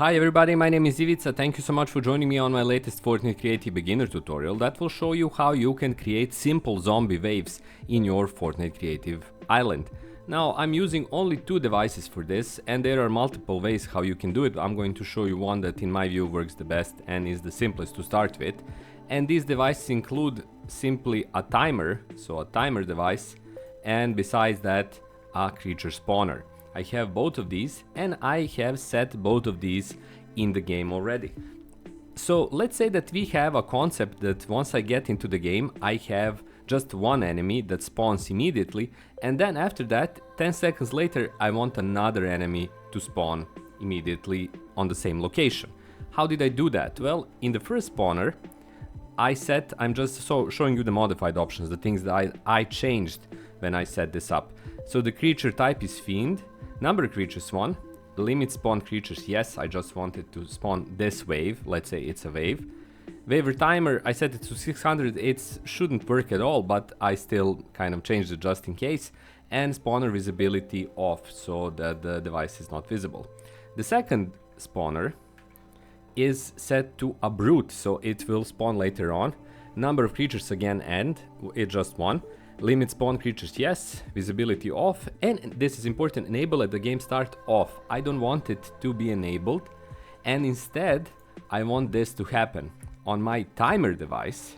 Hi everybody, my name is Ivica. Thank you so much for joining me on my latest Fortnite Creative beginner tutorial that will show you how you can create simple zombie waves in your Fortnite Creative island. Now, I'm using only two devices for this, and there are multiple ways how you can do it. I'm going to show you one that in my view works the best and is the simplest to start with. And these devices include simply a timer, so a timer device, and besides that, a creature spawner. I have both of these and I have set both of these in the game already. So let's say that we have a concept that once I get into the game, I have just one enemy that spawns immediately, and then after that, 10 seconds later, I want another enemy to spawn immediately on the same location. How did I do that? Well, in the first spawner, I'm just showing you the modified options, the things that I changed when I set this up. So the creature type is Fiend, number of creatures 1, limit spawn creatures, yes, I just wanted to spawn this wave, let's say it's a wave. Waiver timer, I set it to 600, it shouldn't work at all, but I still kind of changed it just in case. And spawner visibility off, so that the device is not visible. The second spawner is set to a brute, so it will spawn later on. Number of creatures again, and it's just one. Limit spawn creatures, yes. Visibility off, and this is important, enable at the game start off. I don't want it to be enabled, and instead I want this to happen. On my timer device,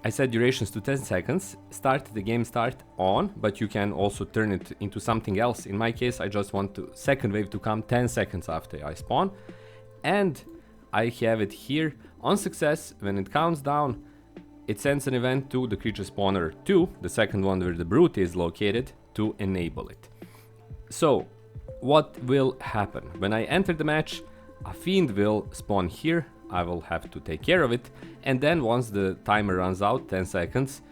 I set durations to 10 seconds, start the game start on, but you can also turn it into something else. In my case, I just want the second wave to come 10 seconds after I spawn, and I have it here on success. When it counts down, it sends an event to the creature spawner 2, the second one where the brute is located, to enable it. So, what will happen? When I enter the match, a fiend will spawn here, I will have to take care of it, and then once the timer runs out, 10 seconds,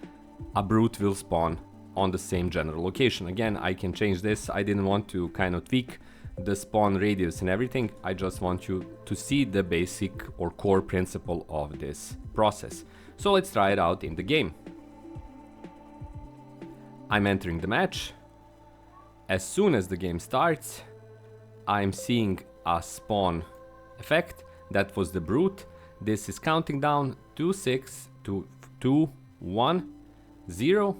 a brute will spawn on the same general location. Again, I can change this, I didn't want to kind of tweak the spawn radius and everything, I just want you to see the basic or core principle of this process. So let's try it out in the game. I'm entering the match. As soon as the game starts, I'm seeing a spawn effect. That was the brute. This is counting down 2, 6, 2, 2, 1, 0.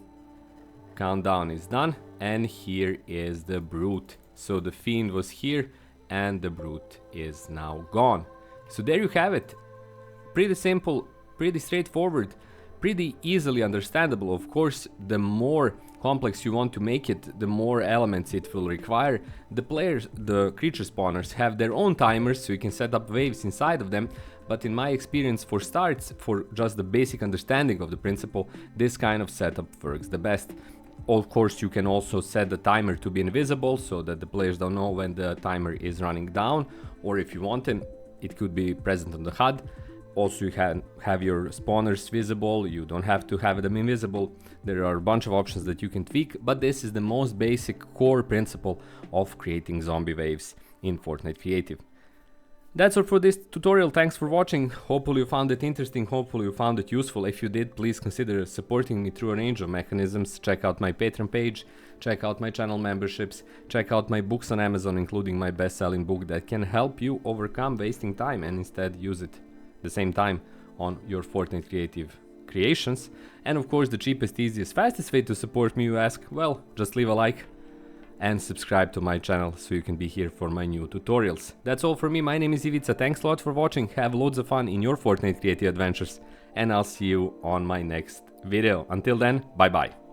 Countdown is done, and here is the brute. So the fiend was here and the brute is now gone. So there you have it. Pretty simple, pretty straightforward, pretty easily understandable. Of course, the more complex you want to make it, the more elements it will require. The creature spawners have their own timers, so you can set up waves inside of them. But in my experience, for starts, for just the basic understanding of the principle, this kind of setup works the best. Of course, you can also set the timer to be invisible so that the players don't know when the timer is running down, or if you want it could be present on the HUD. Also, you can have your spawners visible, you don't have to have them invisible. There are a bunch of options that you can tweak, but this is the most basic core principle of creating zombie waves in Fortnite Creative. That's all for this tutorial. Thanks for watching. Hopefully you found it interesting, hopefully you found it useful. If you did, please consider supporting me through a range of mechanisms. Check out my Patreon page, check out my channel memberships, check out my books on Amazon, including my best-selling book that can help you overcome wasting time and instead use it the same time on your Fortnite Creative creations. And of course, the cheapest, easiest, fastest way to support me, you ask? Well, just leave a like and subscribe to my channel so you can be here for my new tutorials. That's all from me. My name is Ivica. Thanks a lot for watching. Have loads of fun in your Fortnite Creative adventures, and I'll see you on my next video. Until then, bye bye.